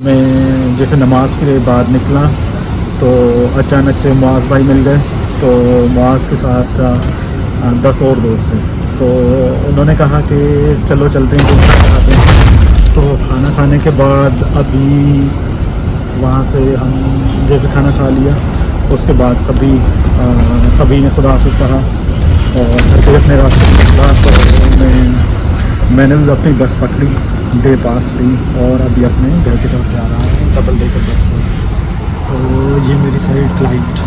मैं जैसे नमाज़ के बाद निकला तो अचानक से मुआज़ भाई मिल गए। तो मुआज़ के साथ 10 और दोस्त थे। तो उन्होंने कहा कि चलो चलते हैं कुछ खाना खाते हैं। तो खाना खाने के बाद अभी वहाँ से हम जैसे खाना खा लिया, उसके बाद सभी ने खुदा हाफ़िज़ कहा और घर पे अपने रास्ते निकला। तो मैंने भी अपनी बस पकड़ी, डे पास ली और अभी अपने घर की तरफ जा रहा हूँ डबल डेकर बस पर। तो ये मेरी साइड क्लाइंट।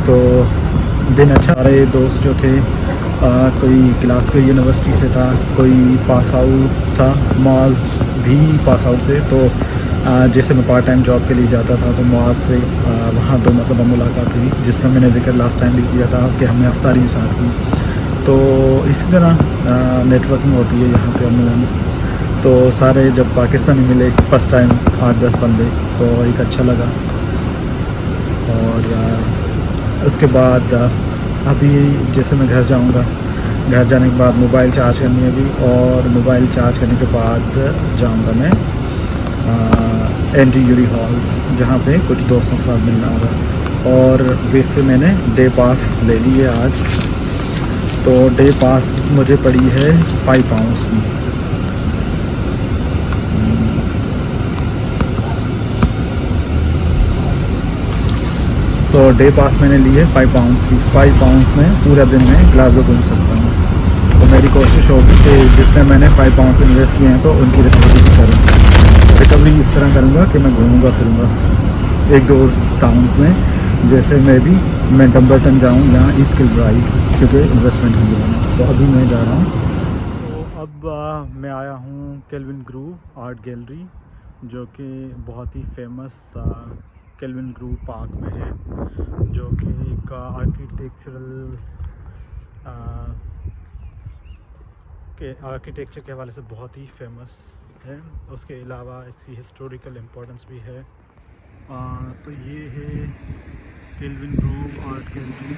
तो दिन अच्छा रहे। दोस्त जो थे कोई ग्लासगो यूनिवर्सिटी से था, कोई पास आउट था, मुआज़ भी पास आउट थे। तो जैसे मैं पार्ट टाइम जॉब के लिए जाता था तो मुआज़ से वहाँ दो मतलब मुलाकात हुई, जिसका मैंने जिक्र लास्ट टाइम भी किया था कि हमने अफ्तारी भी साथ की। तो इसी तरह नेटवर्किंग होती है यहाँ पे अमूमन। तो सारे जब पाकिस्तानी मिले फ़र्स्ट टाइम 8-10 बंदे, तो एक अच्छा लगा। और उसके बाद अभी जैसे मैं घर जाऊँगा, घर जाने के बाद मोबाइल चार्ज करनी है अभी, और मोबाइल चार्ज करने के बाद जाऊँगा मैं एंटी यूरी हॉल्स, जहाँ पे कुछ दोस्तों के साथ मिलना होगा। और वैसे मैंने डे पास ले ली है आज। तो डे पास मुझे पड़ी है 5 पाउंड्स की। तो डे पास मैंने ली है 5 पाउंड्स की। 5 पाउंड्स में पूरा दिन मैं ग्लासगो घूम सकता हूँ। तो मेरी कोशिश होगी कि जितने मैंने 5 पाउंड्स इन्वेस्ट किए हैं तो उनकी रिकवरी करूँ। रिकवरी इस तरह करूँगा कि मैं घूमूँगा फिरूँगा 1-2 टाउन्स में। जैसे मैं डम्बरटन जाऊँ या ईस्ट किलब्राई, क्योंकि इन्वेस्टमेंट की है। तो अभी मैं जा रहा हूँ। तो अब मैं आया हूँ केल्विनग्रोव आर्ट गैलरी, जो कि बहुत ही फेमस केल्विनग्रोव पार्क में है, जो कि एक आर्किटेक्चर के हवाले से बहुत ही फेमस है। उसके अलावा इसकी हिस्टोरिकल इम्पोर्टेंस भी है। तो ये है केल्विनग्रोव आर्ट गैलरी,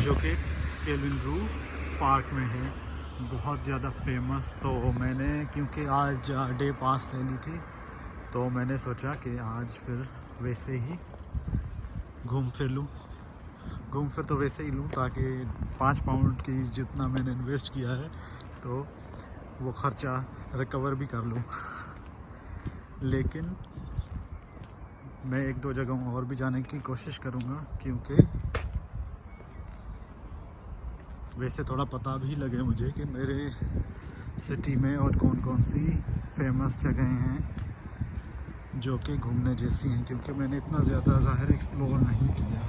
जो कि केल्विनग्रोव पार्क में है, बहुत ज़्यादा फेमस। तो मैंने क्योंकि आज डे पास ले ली थी, तो मैंने सोचा कि आज फिर वैसे ही घूम फिर तो वैसे ही लूँ, ताकि 5 पाउंड की जितना मैंने इन्वेस्ट किया है तो वो ख़र्चा रिकवर भी कर लूँ। लेकिन मैं 1-2 जगहों और भी जाने की कोशिश करूँगा, क्योंकि वैसे थोड़ा पता भी लगे मुझे कि मेरे सिटी में और कौन कौन सी फेमस जगहें हैं जो कि घूमने जैसी हैं, क्योंकि मैंने इतना ज़्यादा ज़ाहिर एक्सप्लोर नहीं किया।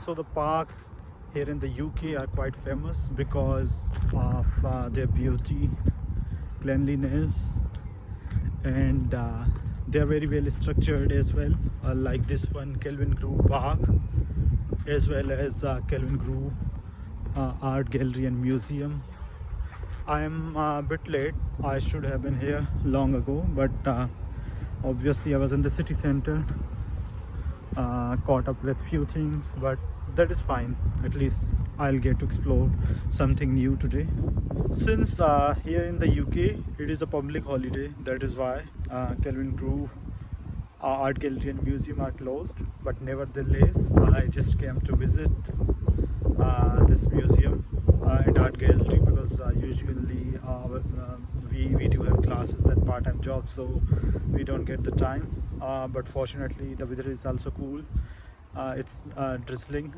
So the parks here in the UK are quite famous because of their beauty, cleanliness, and they are very well structured as well, like this one Kelvingrove Park, as well as Kelvingrove Art Gallery and Museum. I am a bit late. I should have been here long ago, but obviously I was in the city center, caught up with few things, but that is fine. At least I'll get to explore something new today. Since here in the UK it is a public holiday, that is why Kelvingrove Art Gallery and Museum are closed, but nevertheless I just came to visit this museum and art gallery, because usually we do have classes and part-time jobs, so we don't get the time, but fortunately the weather is also cool. It's drizzling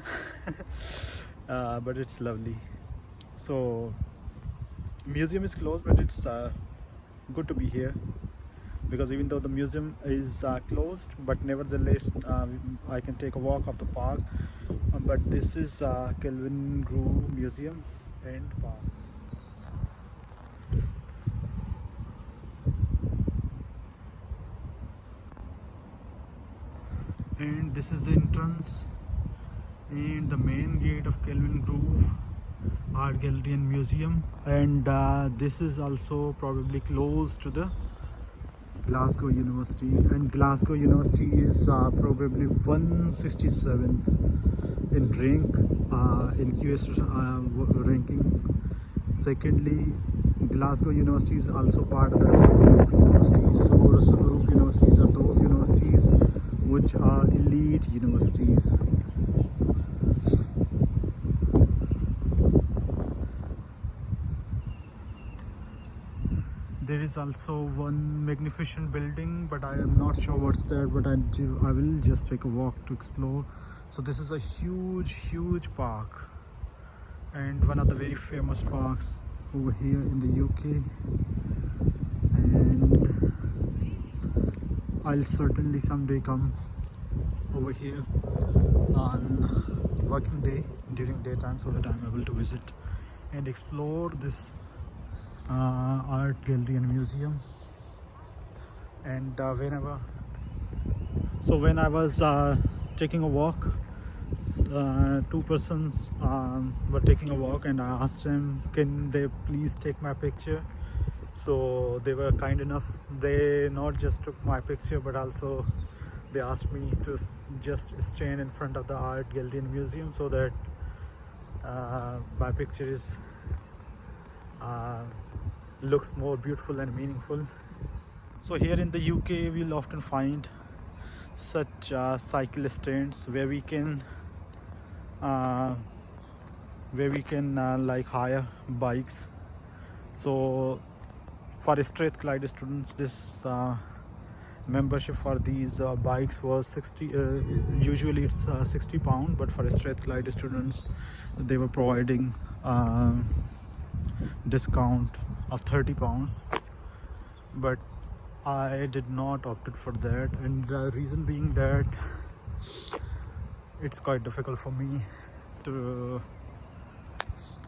but it's lovely. So museum is closed, but it's good to be here, because even though the museum is closed, but nevertheless I can take a walk of the park. But this is Kelvingrove Museum and Park. And this is the entrance and the main gate of Kelvingrove Art Gallery and Museum. And this is also probably close to the Glasgow University, and Glasgow University is probably 167th in rank in QS ranking, Secondly, Glasgow University is also part of the Russell Group universities. So Russell Group universities are those universities which are elite universities. There is also one magnificent building, but I am not sure what's there, but I will just take a walk to explore. So this is a huge park, and one of the very famous parks over here in the UK, and I'll certainly someday come over here on working day during daytime so that I'm able to visit and explore this art gallery and museum. And when I was taking a walk, two persons were taking a walk, and I asked them, can they please take my picture? So they were kind enough. They not just took my picture, but also they asked me to just stand in front of the art gallery and museum so that my picture is looks more beautiful and meaningful. So here in the UK, we'll often find such cycle stands where we can like hire bikes. So for Strathclyde students, this membership for these bikes was 60. Usually it's £60, but for Strathclyde students, they were providing discount of £30. But I did not opted for that, and the reason being that it's quite difficult for me to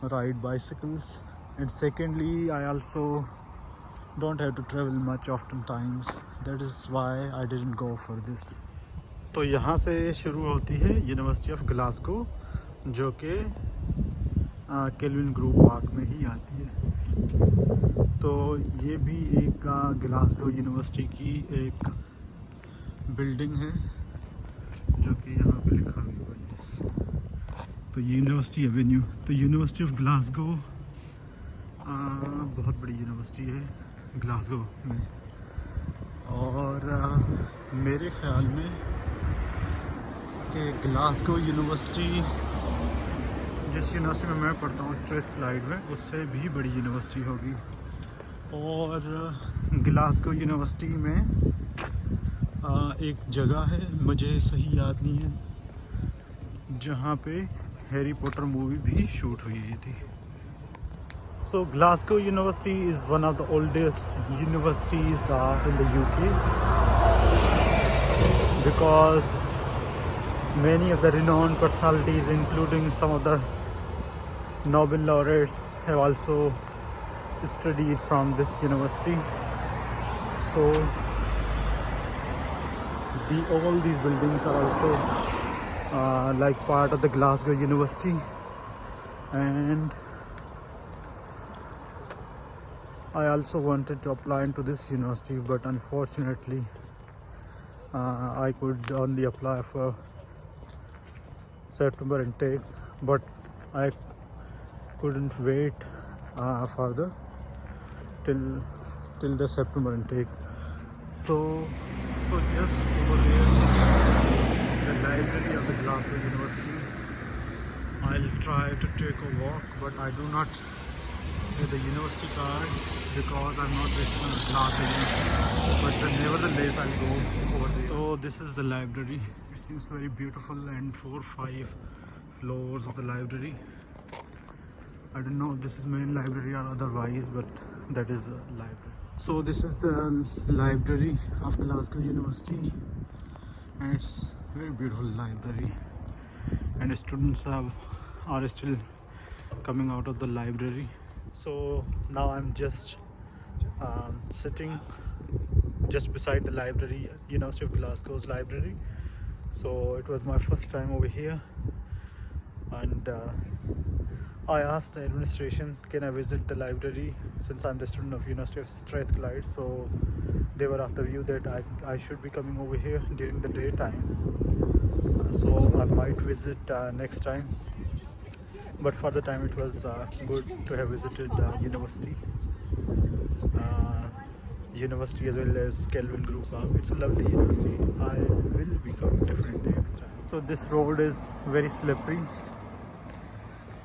ride bicycles, and secondly I also don't have to travel much oftentimes. That is why I didn't go for this. तो यहाँ से शुरू होती है university of Glasgow, जो कि kelvin Grove park में ही आती है। तो ये भी एक ग्लासगो यूनिवर्सिटी की एक बिल्डिंग है, जो कि यहाँ पे लिखा हुआ है। तो यूनिवर्सिटी एवेन्यू, तो यूनिवर्सिटी ऑफ ग्लासगो बहुत बड़ी यूनिवर्सिटी है ग्लासगो में, और मेरे ख्याल में कि ग्लासगो यूनिवर्सिटी, जिस यूनिवर्सिटी में मैं पढ़ता हूँ स्ट्रेथक्लाइड में, उससे भी बड़ी यूनिवर्सिटी होगी। और ग्लासगो यूनिवर्सिटी में एक जगह है, मुझे सही याद नहीं है, जहाँ पे हैरी पॉटर मूवी भी शूट हुई थी। So Glasgow University is one of the oldest universities in the UK, because many of the renowned personalities, including some of the Nobel laureates, have also studied from this university. So all these buildings are also like part of the Glasgow University, and I also wanted to apply into this university, but unfortunately I could only apply for September intake, but I couldn't wait further till the September intake. So just over there, the library of the Glasgow University. I'll try to take a walk, but I do not get the university card because I'm not registered in Glasgow University. But nevertheless, I'll go over there. So this is the library. It seems very beautiful, and 4 or 5 floors of the library. I don't know if this is main library or otherwise, but that is the library. So this is the library of Glasgow University, and it's a very beautiful library, and students are still coming out of the library. So now I'm just sitting just beside the library, University of Glasgow's library. So it was my first time over here, and I asked the administration, can I visit the library, since I'm the student of University of Strathclyde. So they were of the view that I should be coming over here during the daytime. So I might visit next time. but for the time it was good to have visited university as well as Kelvingrove Park. It's a lovely university. I will be coming definitely next time. So this road is very slippery.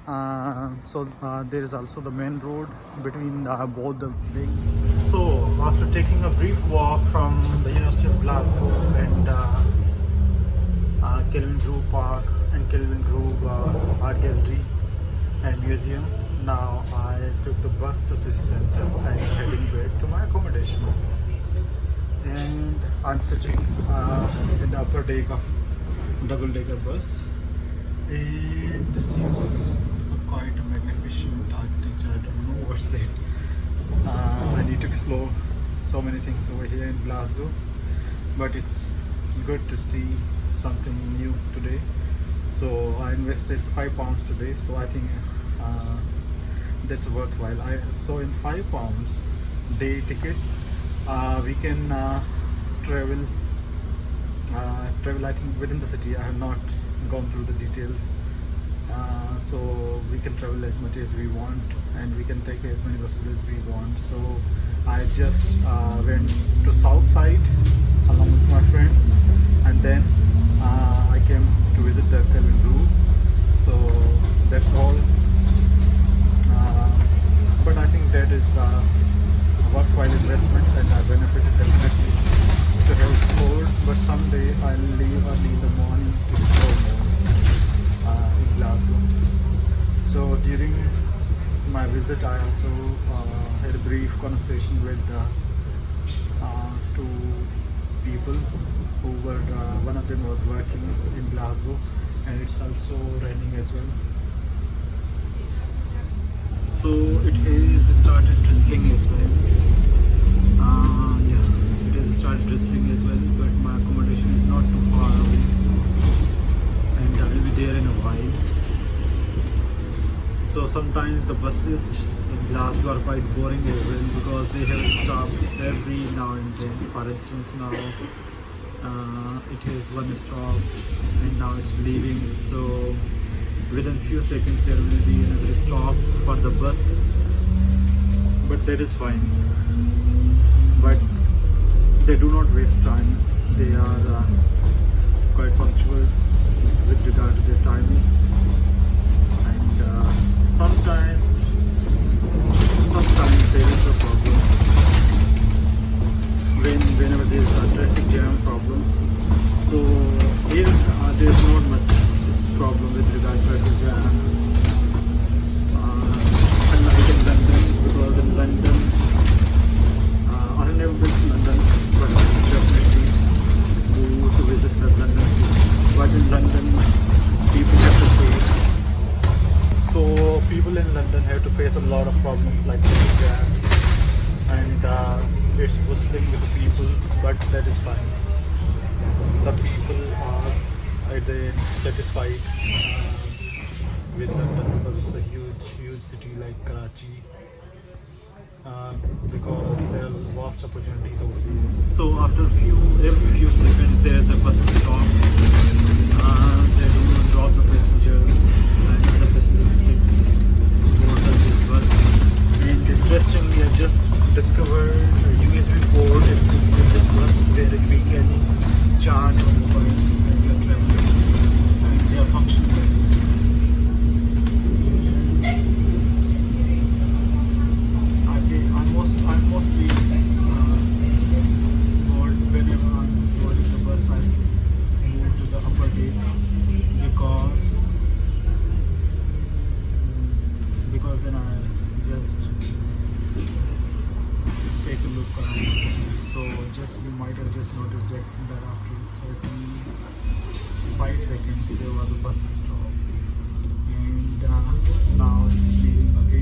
There is also the main road between both the lakes. So after taking a brief walk from the University of Glasgow and Kelvingrove Park and Kelvingrove Art Gallery and Museum, now I took the bus to City Centre and heading back to my accommodation. And I'm sitting in the upper deck of double-decker bus. And this seems quite a magnificent architecture. I don't know what's that. I need to explore so many things over here in Glasgow, but it's good to see something new today. So I invested £5 today, so I think that's worthwhile. So in £5 day ticket, we can travel I think within the city. I have not gone through the details. So we can travel as much as we want, and we can take as many buses as we want. So I just went to south side along with my friends, and then I came to visit the Kelvingrove. So that's all. But I think that is a worthwhile investment, and I benefited definitely to have explored. But someday I'll leave early in the morning to explore more in Glasgow. So during my visit, I also had a brief conversation with two people who were, one of them was working in Glasgow, and it's also raining as well. So it has started drizzling as well. Yeah, it has started drizzling as well, but my accommodation is not too far away, and I will be there in a while. So sometimes the buses in Glasgow are quite boring as well, because they have stopped every now and then. For instance, now it has one stop and now it's leaving. So within few seconds there will be another stop for the bus, but that is fine. But they do not waste time. They are quite punctual with regard to their timings, and sometimes there is a problem whenever there is a traffic jam problems. So here there is not much problem with regard to traffic jams, unlike in London, because in London I have never been to London, but I definitely go to visit the London city. But in London people have to face, so people in London have to face a lot of problems like traffic jam, and it's bustling with the people, but that is fine. The people are either satisfied with London, because it's a huge city like Karachi, because there are vast opportunities over there. So after every few seconds there is a bus stop. They do drop the passengers, and other passengers take board of this bus. And interestingly, I just discovered a USB port in this bus where we can charge our mobiles when we are traveling, and they are functioning well. I'm mostly bored whenever I'm boarding the bus. I move to the upper deck because then I just take a look around the city. So you might have just noticed that after 35 seconds there was a bus stop, and now it's leaving again.